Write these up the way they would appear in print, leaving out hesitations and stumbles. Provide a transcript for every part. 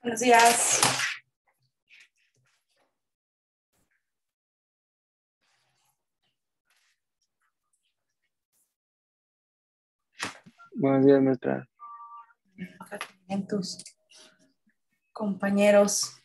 Buenos días. Buenos días, maestra. En tus compañeros.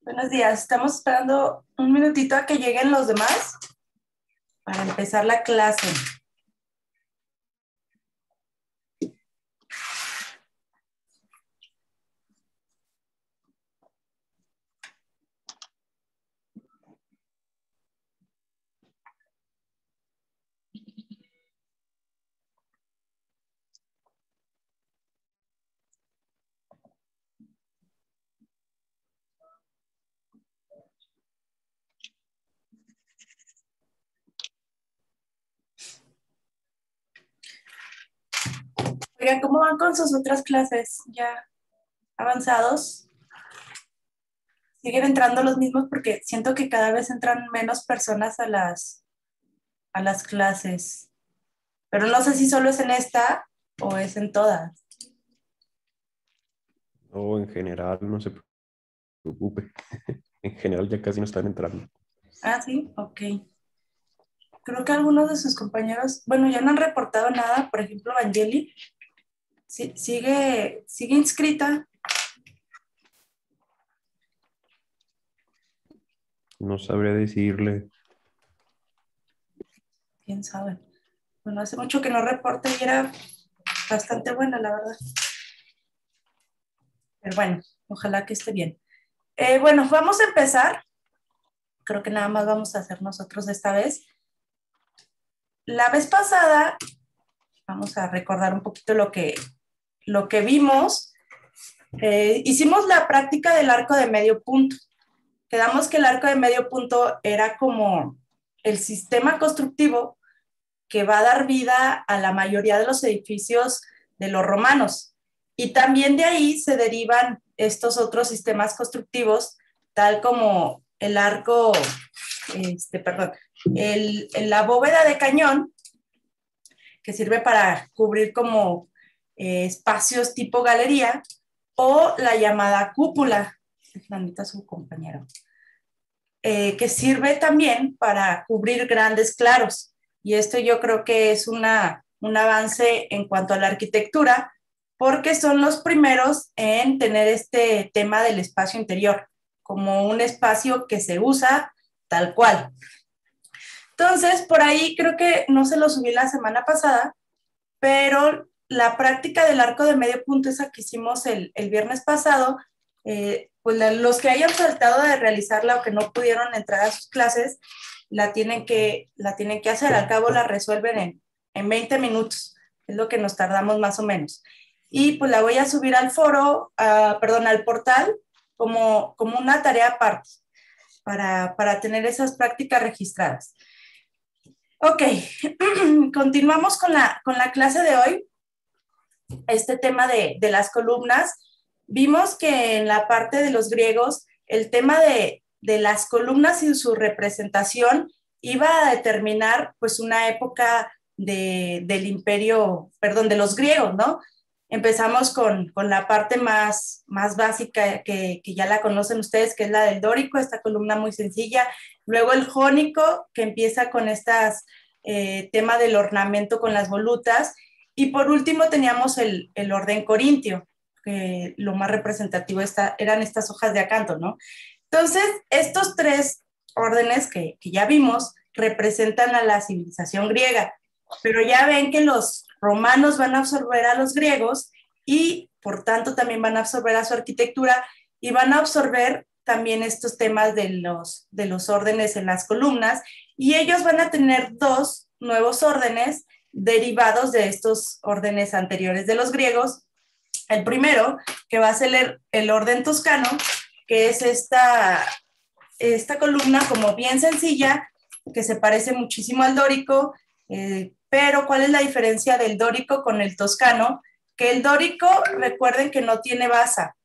Buenos días. Estamos esperando un minutito a que lleguen los demás para empezar la clase. Oigan, ¿cómo van con sus otras clases? ¿Ya avanzados? ¿Siguen entrando los mismos? Porque siento que cada vez entran menos personas a las clases. Pero no sé si solo es en esta o es en todas. O en general, no se preocupe. En general ya casi no están entrando. Ah, sí, ok. Creo que algunos de sus compañeros, bueno, ya no han reportado nada. Por ejemplo, Angeli sigue inscrita. No sabría decirle. Quién sabe. Bueno, hace mucho que no reporta y era bastante buena, la verdad. Pero bueno, ojalá que esté bien. Bueno, vamos a empezar. Creo que nada más vamos a hacer nosotros esta vez. La vez pasada, vamos a recordar un poquito lo que vimos. Hicimos la práctica del arco de medio punto. Quedamos que el arco de medio punto era como el sistema constructivo que va a dar vida a la mayoría de los edificios de los romanos. Y también de ahí se derivan estos otros sistemas constructivos, tal como el arco, la bóveda de cañón, que sirve para cubrir como espacios tipo galería, o la llamada cúpula, Fernandita, su compañero, que sirve también para cubrir grandes claros. Y esto yo creo que es un avance en cuanto a la arquitectura, porque son los primeros en tener este tema del espacio interior, como un espacio que se usa tal cual. Entonces, por ahí creo que no se lo subí la semana pasada, pero la práctica del arco de medio punto, esa que hicimos el viernes pasado, pues los que hayan faltado de realizarla o que no pudieron entrar a sus clases, la tienen que hacer. Al cabo la resuelven en 20 minutos, es lo que nos tardamos más o menos. Y pues la voy a subir al foro, al portal, como una tarea aparte, para tener esas prácticas registradas. Ok, continuamos con la clase de hoy. Este tema de las columnas. Vimos que en la parte de los griegos, el tema de las columnas y su representación iba a determinar pues una época del imperio, perdón, de los griegos, ¿no? Empezamos con la parte más básica que ya la conocen ustedes, que es la del dórico, esta columna muy sencilla. Luego el jónico, que empieza con estas tema del ornamento con las volutas. Y por último teníamos el orden corintio, que lo más representativo eran estas hojas de acanto, ¿no? Entonces, estos tres órdenes que ya vimos representan a la civilización griega, pero ya ven que los romanos van a absorber a los griegos y por tanto también van a absorber a su arquitectura y van a absorber también estos temas de los órdenes en las columnas y ellos van a tener dos nuevos órdenes derivados de estos órdenes anteriores de los griegos. El primero, que va a ser el orden toscano, que es esta columna como bien sencilla, que se parece muchísimo al dórico, pero ¿cuál es la diferencia del dórico con el toscano? Que el dórico, recuerden que no tiene basa,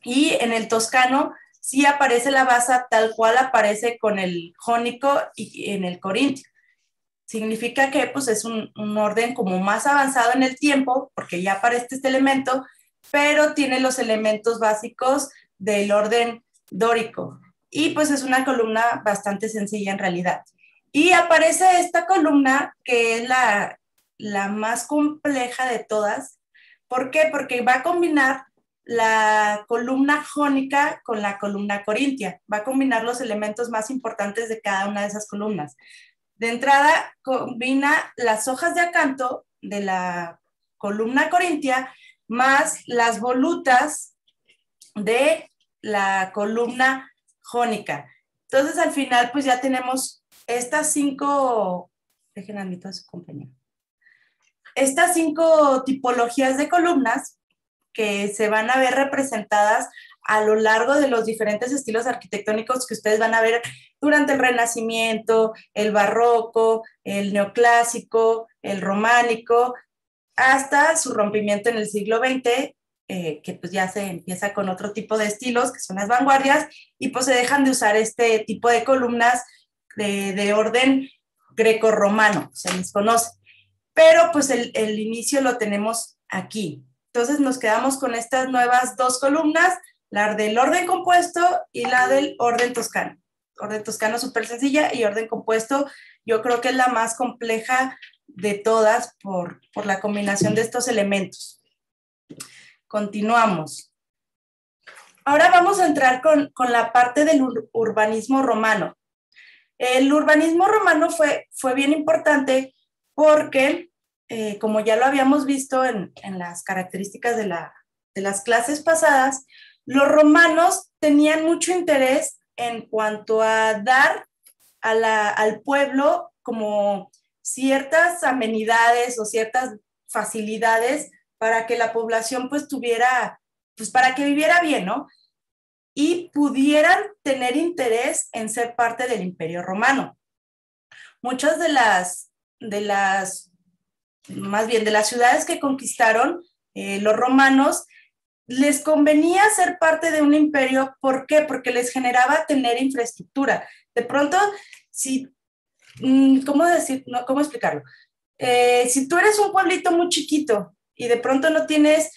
y en el toscano sí aparece la basa tal cual aparece con el jónico y en el corintio. Significa que pues, es un orden como más avanzado en el tiempo, porque ya aparece este elemento, pero tiene los elementos básicos del orden dórico. Y pues es una columna bastante sencilla en realidad. Y aparece esta columna que es la más compleja de todas. ¿Por qué? Porque va a combinar la columna jónica con la columna corintia. Va a combinar los elementos más importantes de cada una de esas columnas. De entrada, combina las hojas de acanto de la columna corintia más las volutas de la columna jónica. Entonces, al final, pues ya tenemos estas cinco, dejen admito a su compañero, estas cinco tipologías de columnas que se van a ver representadas a lo largo de los diferentes estilos arquitectónicos que ustedes van a ver durante el Renacimiento, el Barroco, el Neoclásico, el Románico, hasta su rompimiento en el siglo XX, que pues ya se empieza con otro tipo de estilos, que son las vanguardias, y pues se dejan de usar este tipo de columnas de orden grecorromano, se les conoce. Pero pues el inicio lo tenemos aquí. Entonces nos quedamos con estas nuevas dos columnas, la del orden compuesto y la del orden toscano. Orden toscano súper sencilla y orden compuesto yo creo que es la más compleja de todas por la combinación de estos elementos. Continuamos. Ahora vamos a entrar con la parte del urbanismo romano. El urbanismo romano fue bien importante porque, como ya lo habíamos visto en las características de las clases pasadas, los romanos tenían mucho interés en cuanto a dar al pueblo como ciertas amenidades o ciertas facilidades para que la población pues tuviera, pues para que viviera bien, ¿no? Y pudieran tener interés en ser parte del Imperio Romano. Muchas más bien de las ciudades que conquistaron los romanos, les convenía ser parte de un imperio. ¿Por qué? Porque les generaba tener infraestructura. De pronto, ¿cómo decir? No, ¿cómo explicarlo? Si tú eres un pueblito muy chiquito y de pronto no tienes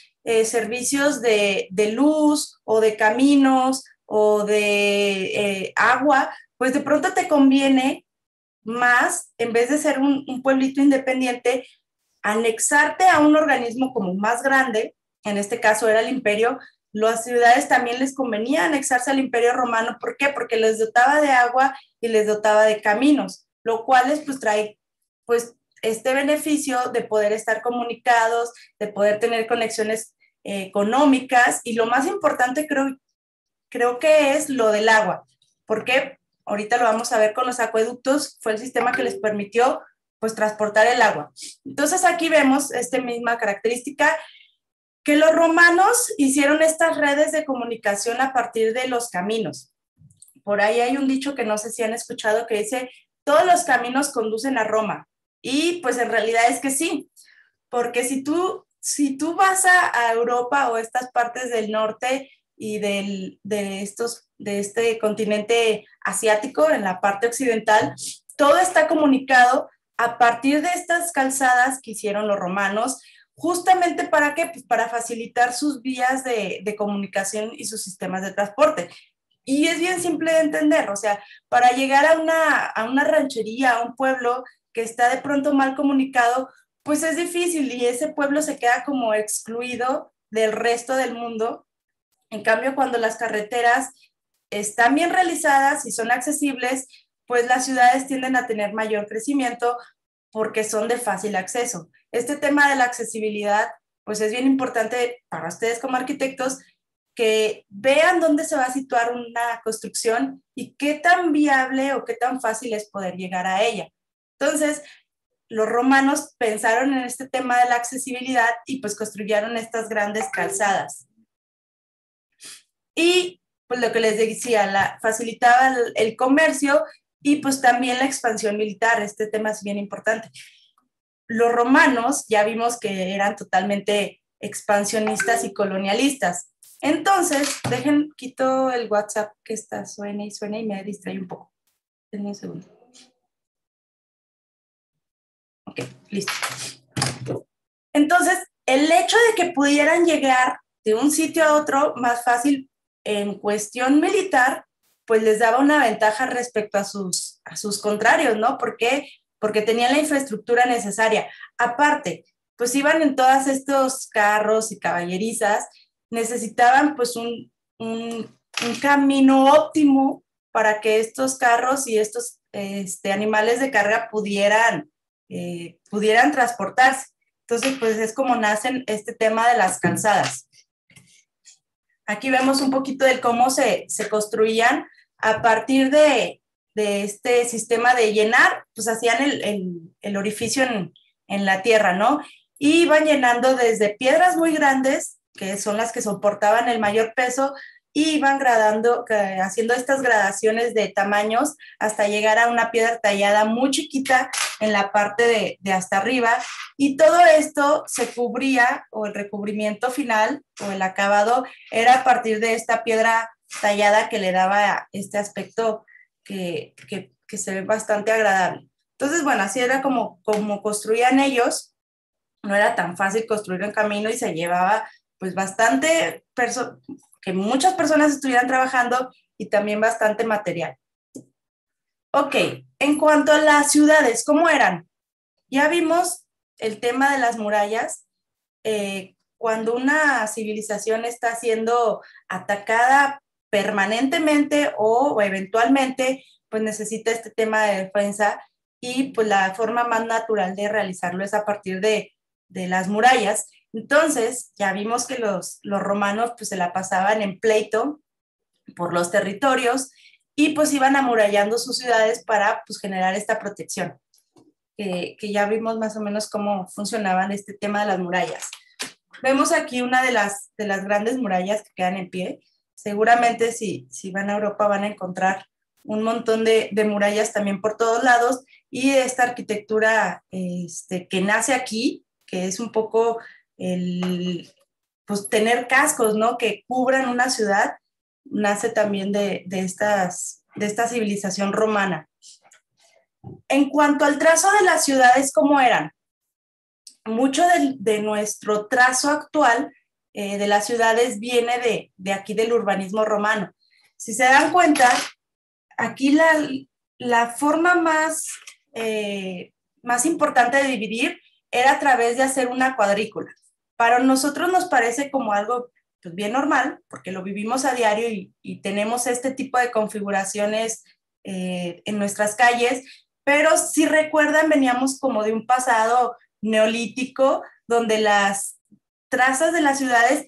servicios de luz o de caminos o de agua, pues de pronto te conviene más, en vez de ser un pueblito independiente, anexarte a un organismo como más grande, en este caso era el imperio. Las ciudades también les convenía anexarse al imperio romano. ¿Por qué? Porque les dotaba de agua y les dotaba de caminos, lo cual pues trae pues este beneficio de poder estar comunicados, de poder tener conexiones económicas y lo más importante creo que es lo del agua. ¿Por qué? Ahorita lo vamos a ver con los acueductos, fue el sistema que les permitió pues transportar el agua. Entonces aquí vemos esta misma característica, que los romanos hicieron estas redes de comunicación a partir de los caminos. Por ahí hay un dicho que no sé si han escuchado que dice todos los caminos conducen a Roma. Y pues en realidad es que sí, porque si tú vas a Europa o estas partes del norte y de este continente asiático, en la parte occidental, todo está comunicado a partir de estas calzadas que hicieron los romanos, justamente ¿para qué? Pues para facilitar sus vías de comunicación y sus sistemas de transporte. Y es bien simple de entender, o sea, para llegar a una ranchería, a un pueblo que está de pronto mal comunicado, pues es difícil y ese pueblo se queda como excluido del resto del mundo. En cambio, cuando las carreteras están bien realizadas y son accesibles, pues las ciudades tienden a tener mayor crecimiento porque son de fácil acceso. Este tema de la accesibilidad, pues es bien importante para ustedes como arquitectos que vean dónde se va a situar una construcción y qué tan viable o qué tan fácil es poder llegar a ella. Entonces, los romanos pensaron en este tema de la accesibilidad y pues construyeron estas grandes calzadas. Y pues lo que les decía, facilitaba el comercio y pues también la expansión militar. Este tema es bien importante. Los romanos ya vimos que eran totalmente expansionistas y colonialistas. Entonces, quito el WhatsApp que está suena y me distrae un poco. Denme un segundo. Ok, listo. Entonces, el hecho de que pudieran llegar de un sitio a otro más fácil en cuestión militar, pues les daba una ventaja respecto a sus contrarios, ¿no? ¿Por qué? Porque tenían la infraestructura necesaria. Aparte, pues iban en todos estos carros y caballerizas, necesitaban pues un camino óptimo para que estos carros y estos animales de carga pudieran transportarse. Entonces, pues es como nacen este tema de las calzadas. Aquí vemos un poquito de cómo se construían a partir de este sistema de llenar, pues hacían el orificio en la tierra, ¿no? Y iban llenando desde piedras muy grandes, que son las que soportaban el mayor peso, y iban haciendo estas gradaciones de tamaños hasta llegar a una piedra tallada muy chiquita en la parte de hasta arriba, y todo esto se cubría, o el recubrimiento final, o el acabado, era a partir de esta piedra tallada que le daba este aspecto que se ve bastante agradable. Entonces, bueno, así era como construían ellos. No era tan fácil construir un camino y se llevaba pues que muchas personas estuvieran trabajando y también bastante material. Ok, en cuanto a las ciudades, ¿cómo eran? Ya vimos el tema de las murallas. Cuando una civilización está siendo atacada permanentemente o eventualmente, pues necesita este tema de defensa, y pues la forma más natural de realizarlo es a partir de las murallas. Entonces, ya vimos que los romanos pues se la pasaban en pleito por los territorios y pues iban amurallando sus ciudades para pues generar esta protección, que ya vimos más o menos cómo funcionaban este tema de las murallas. Vemos aquí una de las grandes murallas que quedan en pie. Seguramente si van a Europa van a encontrar un montón de murallas también por todos lados, y esta arquitectura que nace aquí, que es un poco pues tener cascos, ¿no? Que cubran una ciudad, nace también de esta civilización romana. En cuanto al trazo de las ciudades, ¿cómo eran? Mucho de nuestro trazo actual de las ciudades viene de aquí del urbanismo romano. Si se dan cuenta, aquí la forma más importante de dividir era a través de hacer una cuadrícula. Para nosotros nos parece como algo pues, bien normal, porque lo vivimos a diario y tenemos este tipo de configuraciones en nuestras calles, pero si recuerdan, veníamos como de un pasado neolítico, donde las trazas de las ciudades,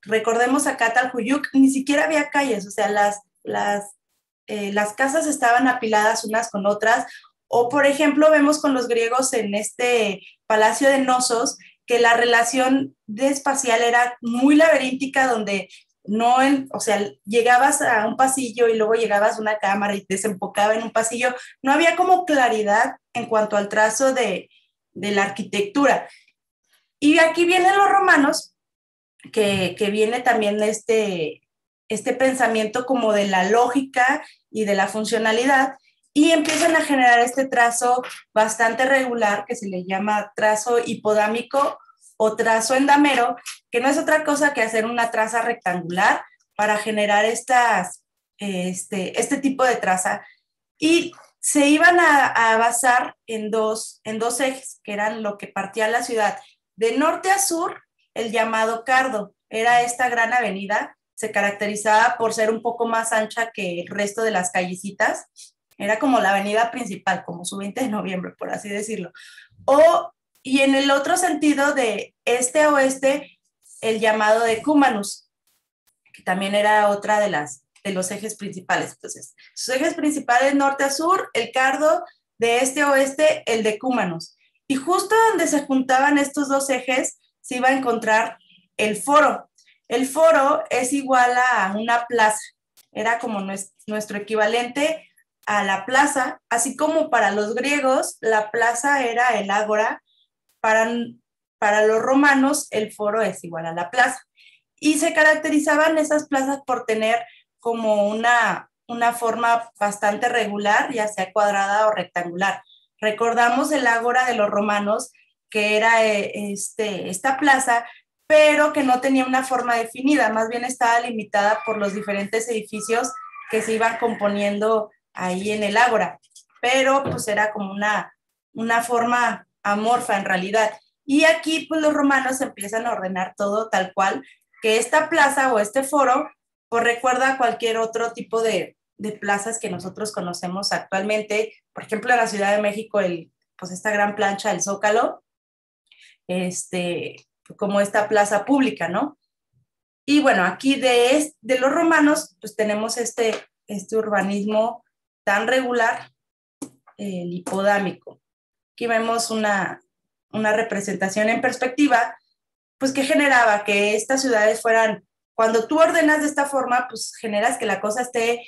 recordemos acá Taljuyuc, ni siquiera había calles, o sea, las casas estaban apiladas unas con otras, o por ejemplo vemos con los griegos en este palacio de Nosos, que la relación espacial era muy laberíntica, donde no o sea, llegabas a un pasillo y luego llegabas a una cámara y desembocaba en un pasillo, no había como claridad en cuanto al trazo de la arquitectura. Y aquí vienen los romanos, que viene también este pensamiento como de la lógica y de la funcionalidad, y empiezan a generar este trazo bastante regular que se le llama trazo hipodámico o trazo endamero, que no es otra cosa que hacer una traza rectangular para generar este tipo de traza. Y se iban a basar en dos ejes, que eran lo que partía la ciudad. De norte a sur, el llamado Cardo, era esta gran avenida, se caracterizaba por ser un poco más ancha que el resto de las callecitas, era como la avenida principal, como su 20 de noviembre, por así decirlo. Y en el otro sentido, de este a oeste, el llamado Decumanus, que también era otra de los ejes principales. Entonces, sus ejes principales norte a sur, el Cardo, de este a oeste, el Decumanus. Y justo donde se juntaban estos dos ejes, se iba a encontrar el foro. El foro es igual a una plaza, era como nuestro equivalente a la plaza, así como para los griegos la plaza era el ágora, para los romanos el foro es igual a la plaza. Y se caracterizaban esas plazas por tener como una forma bastante regular, ya sea cuadrada o rectangular. Recordamos el ágora de los romanos, que era esta plaza, pero que no tenía una forma definida, más bien estaba limitada por los diferentes edificios que se iban componiendo ahí en el ágora, pero pues era como una forma amorfa en realidad. Y aquí pues los romanos empiezan a ordenar todo tal cual, que esta plaza o este foro pues recuerda a cualquier otro tipo de plazas que nosotros conocemos actualmente. Por ejemplo, en la Ciudad de México, pues esta gran plancha del Zócalo, como esta plaza pública, ¿no? Y bueno, aquí de los romanos, pues tenemos este urbanismo tan regular, el hipodámico. Aquí vemos una representación en perspectiva, pues que generaba que estas ciudades fueran, cuando tú ordenas de esta forma, pues generas que la cosa esté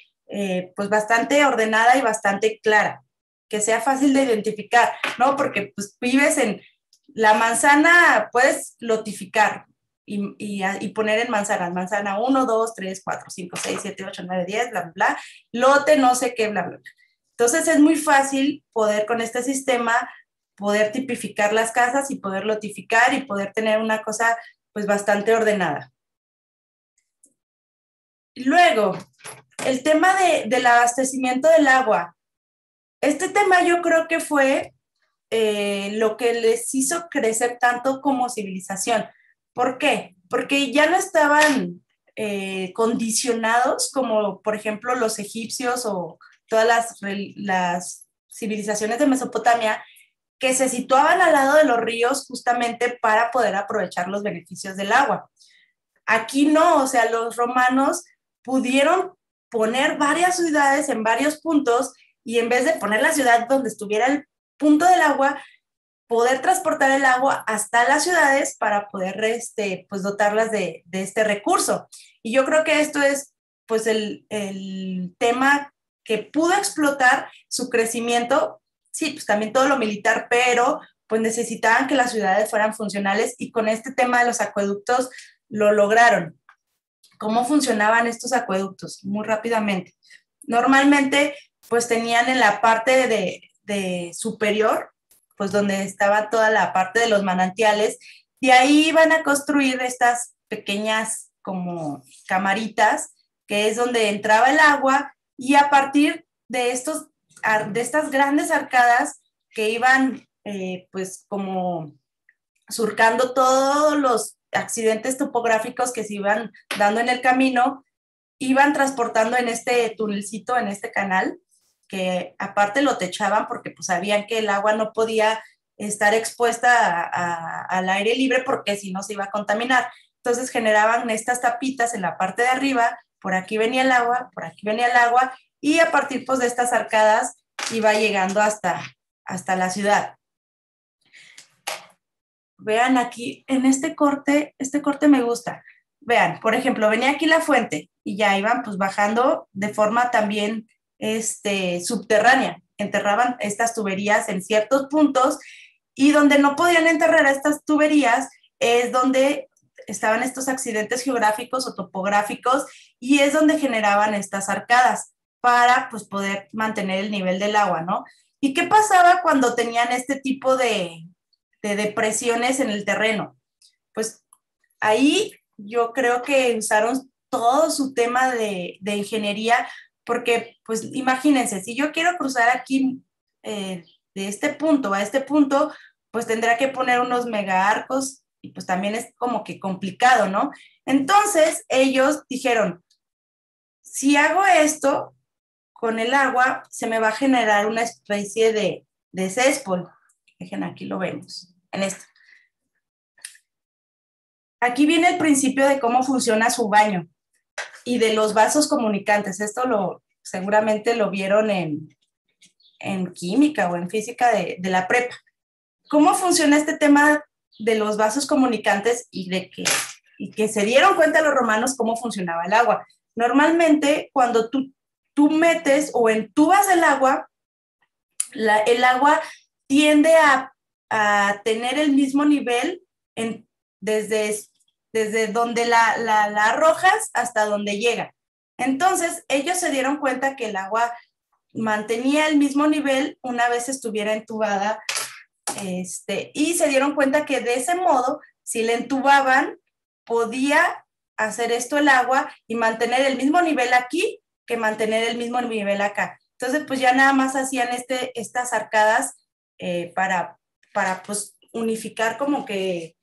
pues bastante ordenada y bastante clara, que sea fácil de identificar, ¿no? Porque pues vives en la manzana, puedes lotificar y poner en manzana 1, 2, 3, 4, 5, 6, 7, 8, 9, 10, bla, bla, bla, lote, no sé qué, bla, bla, bla. Entonces es muy fácil poder con este sistema poder tipificar las casas y poder lotificar y poder tener una cosa pues bastante ordenada. Luego, el tema del abastecimiento del agua. Este tema yo creo que fue lo que les hizo crecer tanto como civilización. ¿Por qué? Porque ya no estaban condicionados como, por ejemplo, los egipcios o todas las civilizaciones de Mesopotamia, que se situaban al lado de los ríos justamente para poder aprovechar los beneficios del agua. Aquí no, o sea, los romanos pudieron poner varias ciudades en varios puntos y en vez de poner la ciudad donde estuviera el punto del agua, poder transportar el agua hasta las ciudades para poder pues dotarlas de este recurso. Y yo creo que esto es pues el tema que pudo explotar su crecimiento. Sí, pues también todo lo militar, pero pues necesitaban que las ciudades fueran funcionales y con este tema de los acueductos lo lograron. ¿Cómo funcionaban estos acueductos? Muy rápidamente. Normalmente pues tenían en la parte de superior, pues donde estaba toda la parte de los manantiales, y ahí iban a construir estas pequeñas como camaritas, que es donde entraba el agua, y a partir de estas grandes arcadas que iban pues como surcando todos los accidentes topográficos que se iban dando en el camino, iban transportando en este tunelcito, en este canal, que aparte lo techaban porque pues sabían que el agua no podía estar expuesta al aire libre porque si no se iba a contaminar. Entonces generaban estas tapitas en la parte de arriba, por aquí venía el agua, por aquí venía el agua, y a partir pues de estas arcadas iba llegando hasta la ciudad. Vean aquí, en este corte me gusta. vean, por ejemplo, venía aquí la fuente y ya iban pues bajando de forma también subterránea. Enterraban estas tuberías en ciertos puntos y donde no podían enterrar estas tuberías es donde estaban estos accidentes geográficos o topográficos y es donde generaban estas arcadas para pues poder mantener el nivel del agua, ¿no? ¿Y qué pasaba cuando tenían este tipo de depresiones en el terreno? Pues ahí yo creo que usaron todo su tema de ingeniería, porque pues imagínense, si yo quiero cruzar aquí de este punto a este punto, pues tendrá que poner unos mega arcos y pues también es como que complicado, ¿no? Entonces ellos dijeron, si hago esto con el agua, se me va a generar una especie de céspol. Dejen, aquí lo vemos, en esto. Aquí viene el principio de cómo funciona su baño y de los vasos comunicantes. Esto seguramente lo vieron en química o en física de la prepa. ¿Cómo funciona este tema de los vasos comunicantes y que se dieron cuenta los romanos cómo funcionaba el agua? Normalmente, cuando tú metes o entubas el agua, el agua tiende a tener el mismo nivel desde donde la arrojas hasta donde llega. Entonces, ellos se dieron cuenta que el agua mantenía el mismo nivel una vez estuviera entubada, y se dieron cuenta que de ese modo, si le entubaban, podía hacer esto el agua y mantener el mismo nivel aquí que mantener el mismo nivel acá. Entonces, pues ya nada más hacían estas arcadas para pues unificar como que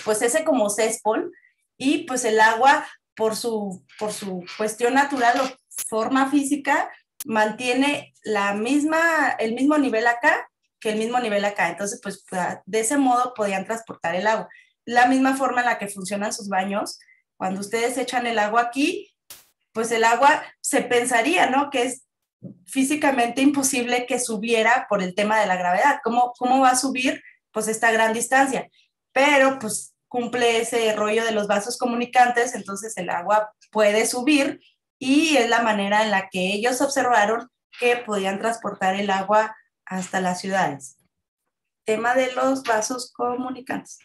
pues ese como céspol y pues el agua por su cuestión natural o forma física mantiene el mismo nivel acá que el mismo nivel acá. Entonces, pues de ese modo podían transportar el agua. La misma forma en la que funcionan sus baños, cuando ustedes echan el agua aquí, pues el agua se pensaría, ¿no? Que es físicamente imposible que subiera por el tema de la gravedad. ¿Cómo va a subir? Pues esta gran distancia. Pero pues cumple ese rollo de los vasos comunicantes, entonces el agua puede subir y es la manera en la que ellos observaron que podían transportar el agua hasta las ciudades. Tema de los vasos comunicantes.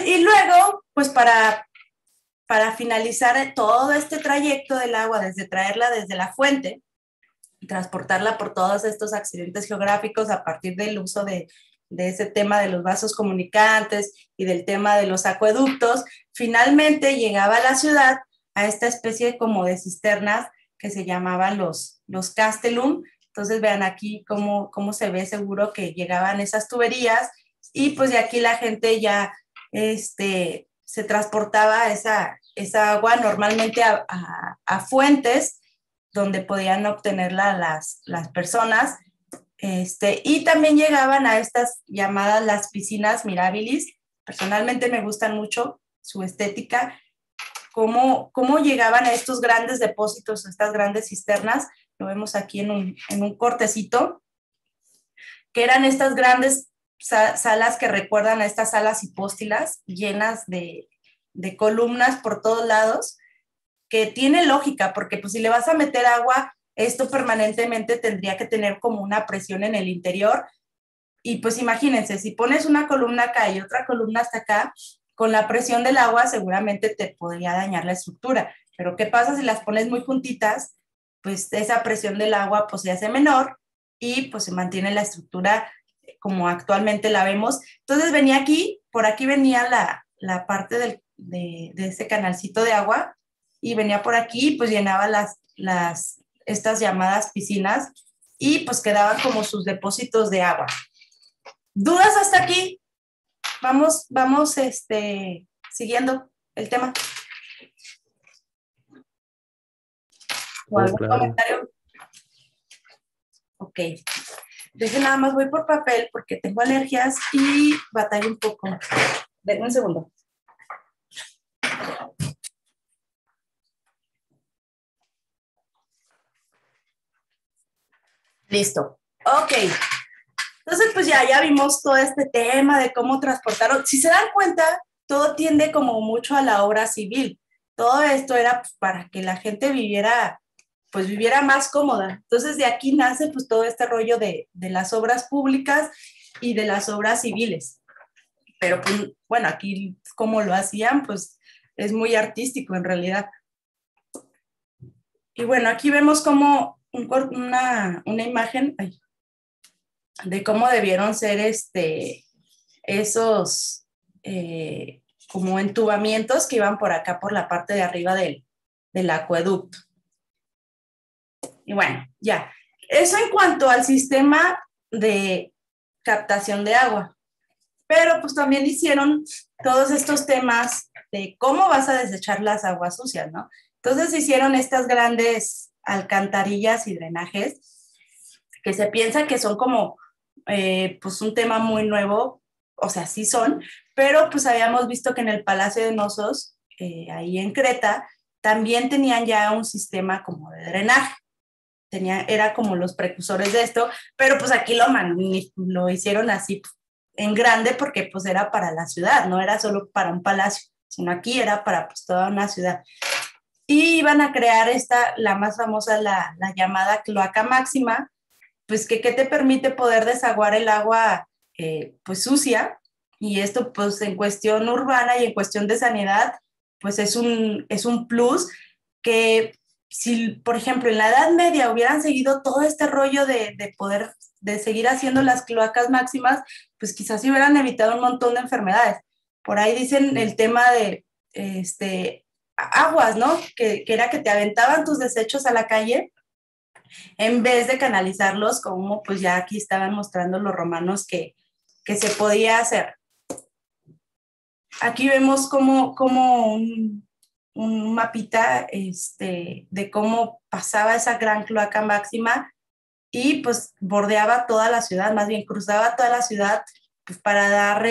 Y luego, pues para finalizar todo este trayecto del agua, desde traerla desde la fuente, transportarla por todos estos accidentes geográficos a partir del uso de ese tema de los vasos comunicantes y del tema de los acueductos, finalmente llegaba a la ciudad a esta especie como de cisternas que se llamaban los castellum. Entonces vean aquí cómo se ve seguro que llegaban esas tuberías y pues de aquí la gente ya se transportaba esa agua normalmente a fuentes donde podían obtenerla las personas, y también llegaban a estas llamadas las piscinas mirabilis. Personalmente me gustan mucho su estética, cómo llegaban a estos grandes depósitos, estas grandes cisternas, lo vemos aquí en un cortecito, que eran estas grandes salas que recuerdan a estas salas hipóstilas llenas de columnas por todos lados, que tiene lógica, porque pues si le vas a meter agua, esto permanentemente tendría que tener como una presión en el interior. Y pues imagínense, si pones una columna acá y otra columna hasta acá, con la presión del agua seguramente te podría dañar la estructura. Pero ¿qué pasa si las pones muy juntitas? Pues esa presión del agua pues se hace menor y pues se mantiene la estructura como actualmente la vemos. Entonces venía aquí, por aquí venía la parte de ese canalcito de agua y venía por aquí, pues llenaba estas llamadas piscinas y pues quedaban como sus depósitos de agua. ¿Dudas hasta aquí? Vamos siguiendo el tema. ¿O algún comentario? Ok. Deje nada más, voy por papel porque tengo alergias y batallo un poco. Denme un segundo. Listo. Ok. Entonces, pues ya vimos todo este tema de cómo transportaron. Si se dan cuenta, todo tiende como mucho a la obra civil. Todo esto era pues, para que la gente viviera, pues viviera más cómoda. Entonces, de aquí nace pues todo este rollo de las obras públicas y de las obras civiles. Pero pues, bueno, aquí como lo hacían, pues es muy artístico en realidad. Y bueno, aquí vemos como una imagen de cómo debieron ser esos como entubamientos que iban por acá, por la parte de arriba del acueducto. Y bueno, ya. Eso en cuanto al sistema de captación de agua. Pero pues también hicieron todos estos temas de cómo vas a desechar las aguas sucias, ¿no? Entonces hicieron estas grandes alcantarillas y drenajes que se piensa que son como pues un tema muy nuevo, o sea, sí son, pero pues habíamos visto que en el Palacio de Nosos, ahí en Creta, también tenían ya un sistema como de drenaje. Era como los precursores de esto, pero pues aquí lo hicieron así en grande porque pues era para la ciudad, no era solo para un palacio, sino aquí era para pues toda una ciudad. Y iban a crear la más famosa, la llamada cloaca máxima, pues que te permite poder desaguar el agua pues sucia, y esto pues en cuestión urbana y en cuestión de sanidad, pues es un plus que si, por ejemplo, en la Edad Media hubieran seguido todo este rollo de poder, de seguir haciendo las cloacas máximas, pues quizás se hubieran evitado un montón de enfermedades. Por ahí dicen el tema de aguas, ¿no? Que era que te aventaban tus desechos a la calle en vez de canalizarlos como pues ya aquí estaban mostrando los romanos que se podía hacer. Aquí vemos como un mapita de cómo pasaba esa gran cloaca máxima y pues bordeaba toda la ciudad, más bien cruzaba toda la ciudad pues, para dar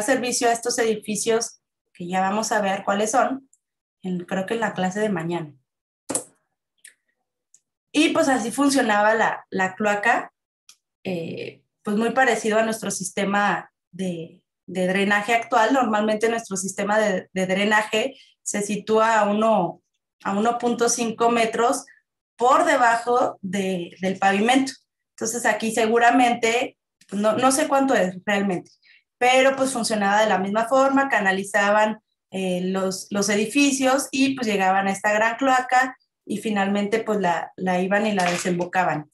servicio a estos edificios que ya vamos a ver cuáles son, creo que en la clase de mañana. Y pues así funcionaba la cloaca, pues muy parecido a nuestro sistema de drenaje actual. Normalmente nuestro sistema de drenaje se sitúa a 1.5 metros por debajo del pavimento. Entonces aquí seguramente, pues no sé cuánto es realmente, pero pues funcionaba de la misma forma, canalizaban los edificios y pues llegaban a esta gran cloaca y finalmente pues la iban y la desembocaban.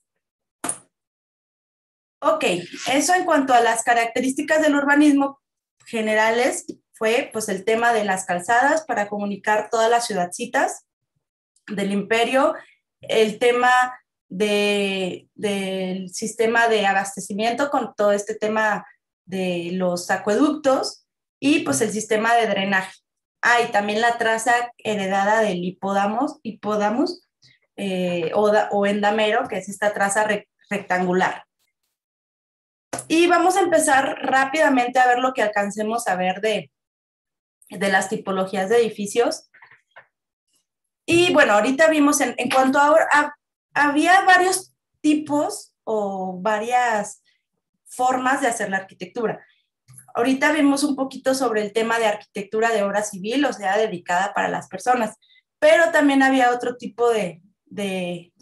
Ok, eso en cuanto a las características del urbanismo generales fue pues el tema de las calzadas para comunicar todas las ciudadcitas del imperio, el tema del sistema de abastecimiento con todo este tema de los acueductos y pues el sistema de drenaje. Y también la traza heredada del hipódamos o endamero, que es esta traza rectangular. Y vamos a empezar rápidamente a ver lo que alcancemos a ver de las tipologías de edificios. Y bueno, ahorita vimos en cuanto había varios tipos o varias formas de hacer la arquitectura. Ahorita vimos un poquito sobre el tema de arquitectura de obra civil, o sea, dedicada para las personas, pero también había otro tipo de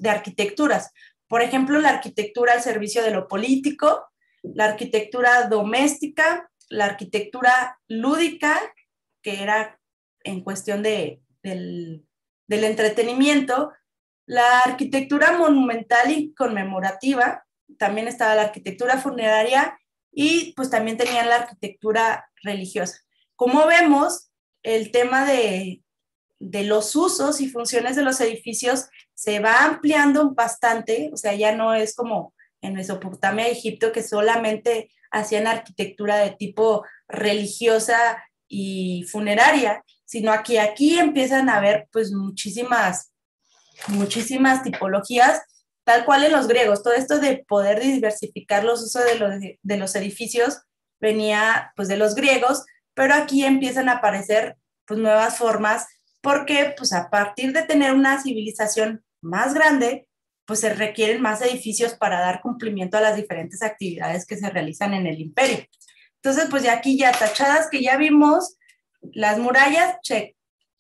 arquitecturas. Por ejemplo, la arquitectura al servicio de lo político, la arquitectura doméstica, la arquitectura lúdica, que era en cuestión del entretenimiento, la arquitectura monumental y conmemorativa, también estaba la arquitectura funeraria y pues también tenían la arquitectura religiosa. Como vemos, el tema de los usos y funciones de los edificios se va ampliando bastante, o sea, ya no es como en Mesopotamia y Egipto que solamente hacían arquitectura de tipo religiosa y funeraria, sino aquí empiezan a haber pues muchísimas tipologías, tal cual en los griegos. Todo esto de poder diversificar los usos de los edificios venía pues de los griegos, pero aquí empiezan a aparecer pues nuevas formas porque pues a partir de tener una civilización más grande, pues se requieren más edificios para dar cumplimiento a las diferentes actividades que se realizan en el imperio. Entonces, pues ya aquí ya tachadas que ya vimos, las murallas, check,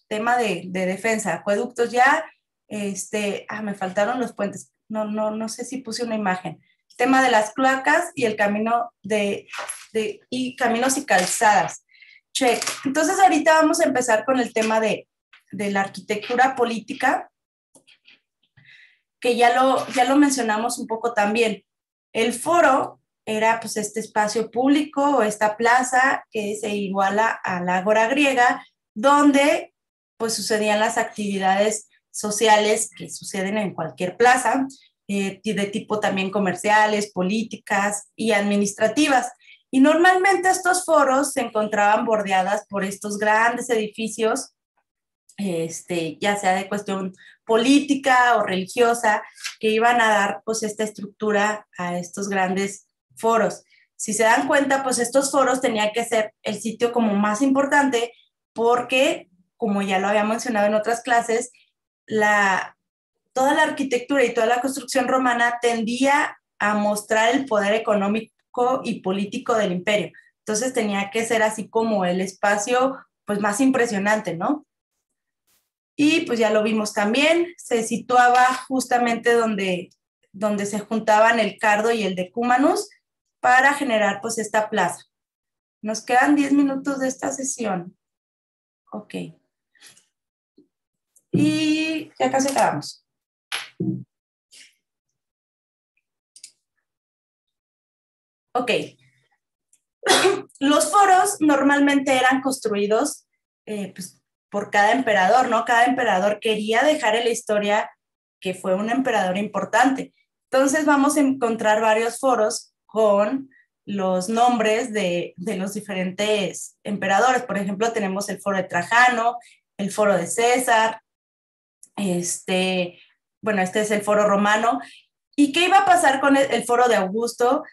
tema de defensa, acueductos ya, me faltaron los puentes, no sé si puse una imagen, tema de las cloacas y el camino y caminos y calzadas, check. Entonces ahorita vamos a empezar con el tema de la arquitectura política, que ya lo mencionamos un poco también. El foro era pues este espacio público o esta plaza que se iguala a la ágora griega, donde pues sucedían las actividades sociales que suceden en cualquier plaza, de tipo también comerciales, políticas y administrativas. Y normalmente estos foros se encontraban bordeadas por estos grandes edificios, ya sea de cuestión política o religiosa, que iban a dar pues esta estructura a estos grandes foros. Si se dan cuenta, pues estos foros tenían que ser el sitio como más importante porque, como ya lo había mencionado en otras clases, toda la arquitectura y toda la construcción romana tendía a mostrar el poder económico y político del imperio. Entonces tenía que ser así como el espacio pues más impresionante, ¿no? Y pues ya lo vimos también, se situaba justamente donde se juntaban el Cardo y el Decúmanus para generar pues esta plaza. Nos quedan 10 minutos de esta sesión. Ok. Y ya casi acabamos. Ok. Los foros normalmente eran construidos pues, por cada emperador, ¿no? Cada emperador quería dejar en la historia que fue un emperador importante. Entonces vamos a encontrar varios foros con los nombres de los diferentes emperadores. Por ejemplo, tenemos el foro de Trajano, el foro de César, bueno, este es el foro romano. ¿Y qué iba a pasar con el foro de Augusto?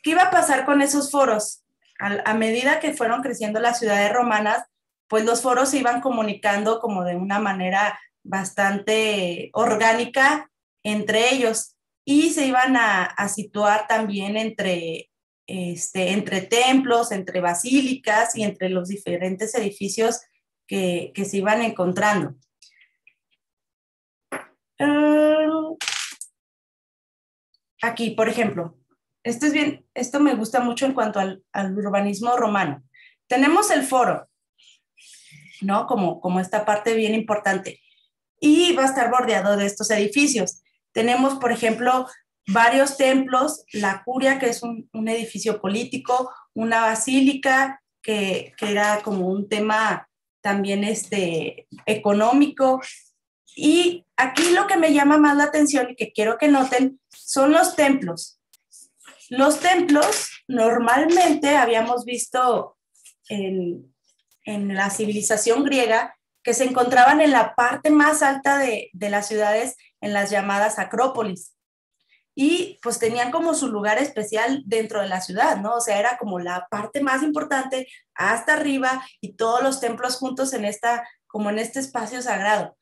¿Qué iba a pasar con esos foros? A medida que fueron creciendo las ciudades romanas, pues los foros se iban comunicando como de una manera bastante orgánica entre ellos y se iban a situar también entre templos, entre basílicas y entre los diferentes edificios que se iban encontrando. Aquí, por ejemplo, esto me gusta mucho en cuanto al urbanismo romano. Tenemos el foro, ¿no? Como esta parte bien importante. Y va a estar bordeado de estos edificios. Tenemos, por ejemplo, varios templos, la curia, que es un edificio político, una basílica, que era como un tema también económico. Y aquí lo que me llama más la atención y que quiero que noten son los templos. Los templos normalmente habíamos visto en la civilización griega que se encontraban en la parte más alta de las ciudades, en las llamadas acrópolis. Y pues tenían como su lugar especial dentro de la ciudad, ¿no? O sea, era como la parte más importante hasta arriba y todos los templos juntos como en este espacio sagrado.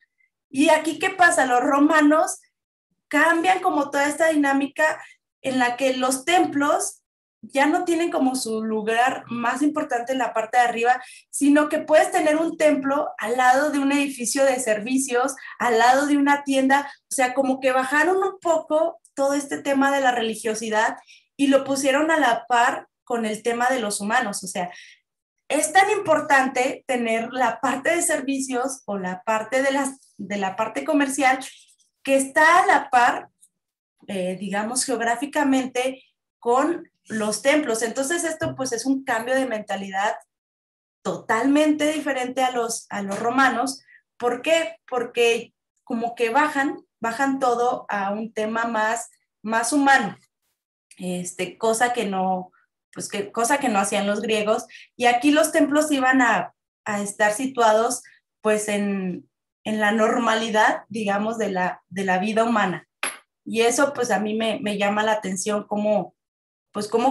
Y aquí, ¿qué pasa? Los romanos cambian como toda esta dinámica en la que los templos ya no tienen como su lugar más importante en la parte de arriba, sino que puedes tener un templo al lado de un edificio de servicios, al lado de una tienda, o sea, como que bajaron un poco todo este tema de la religiosidad y lo pusieron a la par con el tema de los humanos, o sea, es tan importante tener la parte de servicios o la parte de la parte comercial que está a la par, digamos, geográficamente con los templos. Entonces esto pues es un cambio de mentalidad totalmente diferente a los romanos. ¿Por qué? Porque como que bajan todo a un tema más humano, cosa que no hacían los griegos. Y aquí los templos iban a estar situados pues en la normalidad, digamos, de la vida humana. Y eso pues a mí me llama la atención cómo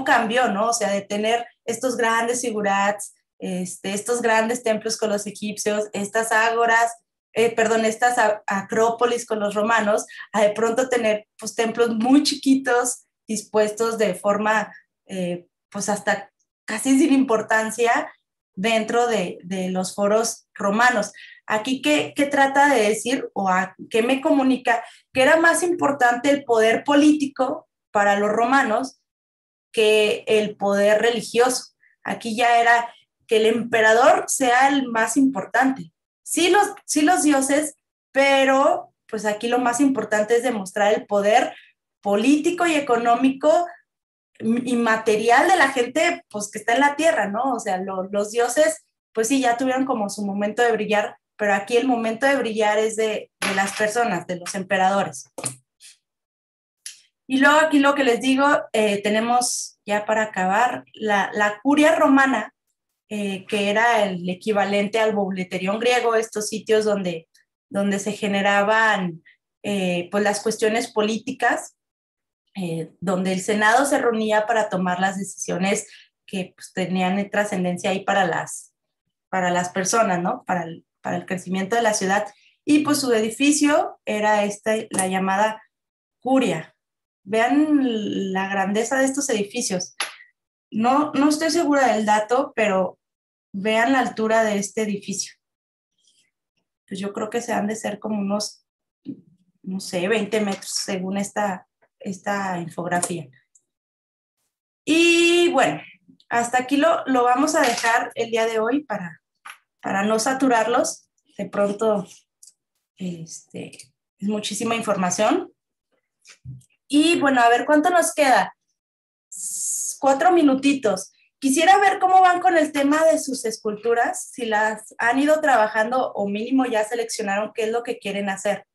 cambió, ¿no? O sea, de tener estos grandes figurats, estos grandes templos con los egipcios, estas ágoras, perdón, estas acrópolis con los romanos, a de pronto tener pues templos muy chiquitos dispuestos de forma pues hasta casi sin importancia dentro de los foros romanos. Aquí, ¿qué trata de decir o qué me comunica? Que era más importante el poder político para los romanos que el poder religioso. Aquí ya era que el emperador sea el más importante. Sí los dioses, pero pues aquí lo más importante es demostrar el poder político y económico y material de la gente pues que está en la tierra, ¿no? O sea, los dioses pues sí, ya tuvieron como su momento de brillar, pero aquí el momento de brillar es de las personas, de los emperadores. Y luego aquí lo que les digo, tenemos ya para acabar la curia romana, que era el equivalente al boleterión griego, estos sitios donde se generaban pues las cuestiones políticas, donde el Senado se reunía para tomar las decisiones que pues, tenían trascendencia ahí para las personas, ¿no? Para el crecimiento de la ciudad. Y pues su edificio era la llamada curia. Vean la grandeza de estos edificios. No estoy segura del dato, pero vean la altura de este edificio. Pues yo creo que se han de ser como unos, no sé, 20 metros según esta infografía. Y bueno, hasta aquí lo vamos a dejar el día de hoy para no saturarlos. De pronto es muchísima información. Y bueno, a ver, ¿cuánto nos queda? 4 minutitos. Quisiera ver cómo van con el tema de sus esculturas, si las han ido trabajando o mínimo ya seleccionaron qué es lo que quieren hacer.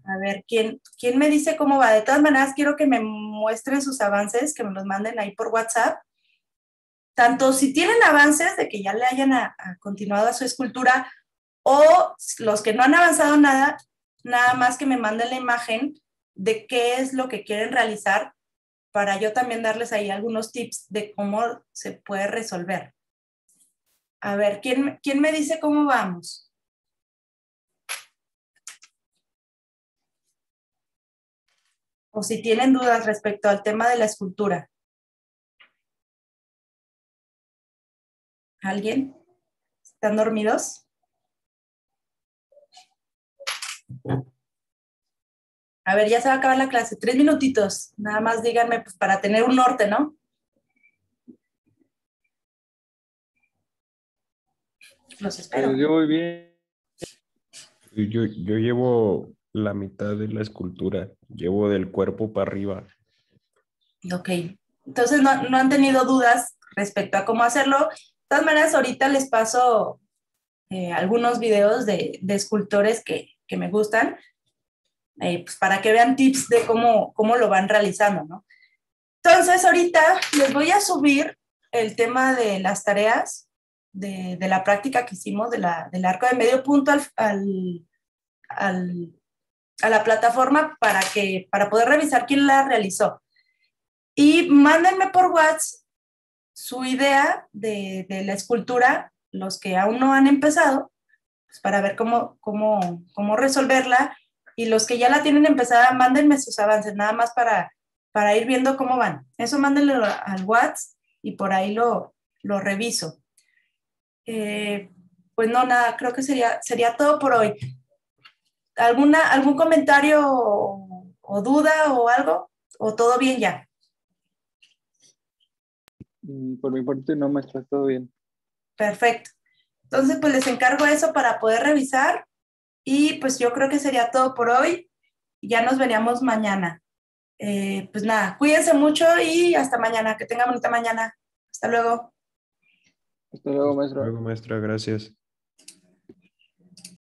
A ver, ¿quién me dice cómo va? De todas maneras, quiero que me muestren sus avances, que me los manden ahí por WhatsApp. Tanto si tienen avances de que ya le hayan continuado a su escultura o los que no han avanzado nada más que me manden la imagen de qué es lo que quieren realizar para yo también darles ahí algunos tips de cómo se puede resolver. A ver, ¿quién me dice cómo vamos? O si tienen dudas respecto al tema de la escultura. ¿Alguien? ¿Están dormidos? A ver, ya se va a acabar la clase. 3 minutitos. Nada más díganme pues, para tener un norte, ¿no? Los espero. Yo voy bien. Yo llevo la mitad de la escultura, llevo del cuerpo para arriba. Ok. Entonces no han tenido dudas respecto a cómo hacerlo. De todas maneras, ahorita les paso algunos videos de escultores que me gustan, pues para que vean tips de cómo lo van realizando, ¿no? Entonces, ahorita les voy a subir el tema de las tareas de la práctica que hicimos del arco de medio punto a la plataforma para poder revisar quién la realizó. Y mándenme por WhatsApp su idea de la escultura, los que aún no han empezado, pues para ver cómo resolverla, y los que ya la tienen empezada, mándenme sus avances, nada más para ir viendo cómo van. Eso mándenlo al WhatsApp y por ahí lo reviso. Pues no, nada, creo que sería todo por hoy. ¿Algún comentario o duda o algo? ¿O todo bien ya? Por mi parte no, maestra, todo bien. Perfecto. Entonces, pues les encargo eso para poder revisar y pues yo creo que sería todo por hoy. Ya nos veríamos mañana. Pues nada, cuídense mucho y hasta mañana. Que tengan bonita mañana. Hasta luego. Hasta luego, maestra. Luego, maestra, gracias.